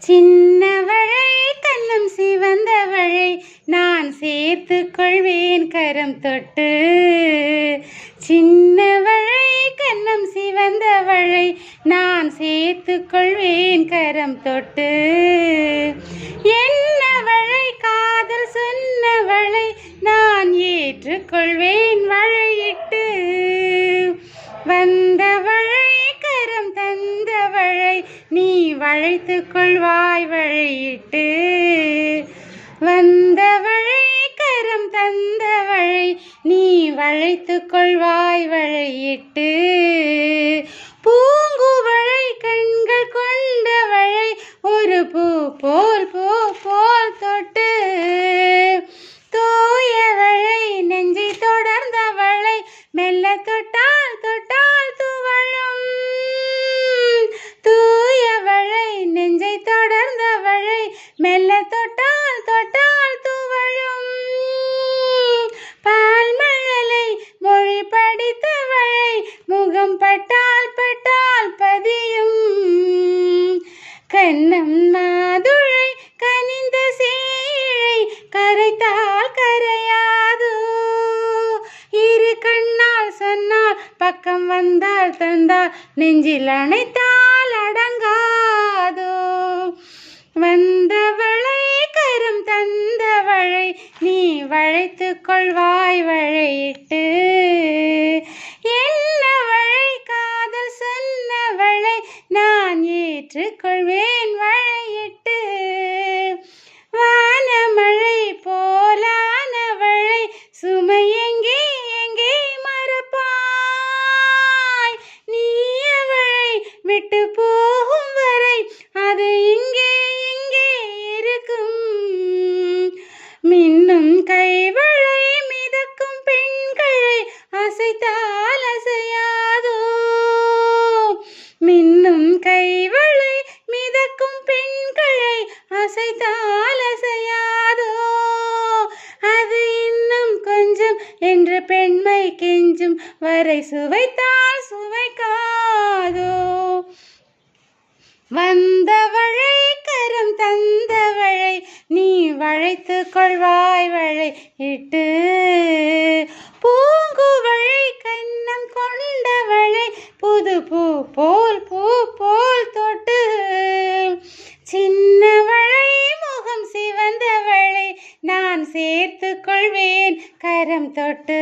சின்னவளை கண்ணம் சிவந்தவளை நான் சேர்த்து கொள்வேன் கரம் தொட்டு. சின்னவளை கண்ணம் சிவந்தவளை நான் சேர்த்து கொள்வேன் கரம் தொட்டு. என்னவளை காதல் சொன்னவளை நான் ஏற்றுக்கொள்வேன் வளையிட்டு. வந்தவளை கரம் தந்தவளை நீ வளைத்துக் கொள்வாய் வளையிட்டு. வந்தவளை கரம் தந்தவளை நீ வளைத்துக் கொள்வாய் வளையிட்டு. பூங்குவளை கண்கள் கொண்டவளை ஒரு பூ போல் தொட்டு. தூயவளை நெஞ்சை தொடர்ந்தவளை மெல்ல தொட்டால் துவளும். தூயவளை நெஞ்சை தொடர்ந்தவளை மெல்ல தொட்டால் துவளும். பால் மழலை மொழி படித்தவளை முகம் பட்டால் பதியும். கண்ணம் மாதுளை கனிந்த சேழை கரைத்தால் கரையாதோ. இரு கண்ணால் சொன்னால் பக்கம் வந்தால் தந்தால் நெஞ்சில் அணைத்தால் அடங்காதோ. வந்தவளை கரம் தந்தவளை நீ வளைத்துக் கொள்வாய் வளையிட்டு. என்னவளை காதல் சொன்னவளை நான் ஏற்றுக்கொள்வேன் வளையிட்டு. வானமழை போலானவளை சுமை எங்கே மறப்பாய். நீ அவளை விட்டு போகும் வரை அது இங்கே இருக்கும். மின்னும் கைவளை மிதக்கும் பெண்களை அசைத்தால் அசையாதோ. மின்னும் கைவளை மிதக்கும் பெண்களை அசைத்தால் அசையாதோ. அது இன்னும் கொஞ்சம் என்று பெண்மை கெஞ்சும் வரை சுவைத்தால் சுவைக்காதோ. வந்தவளை கரம் தந்தவளை நீ வளைத்துக் கொள்வாய் வளையிட்டு. பூங்குவளை கண்ணம் கொண்டவளை புது பூ போல் தொட்டு. சின்னவளை முகம் சிவந்தவளை நான் சேர்த்து கொள்வேன் கரம் தொட்டு.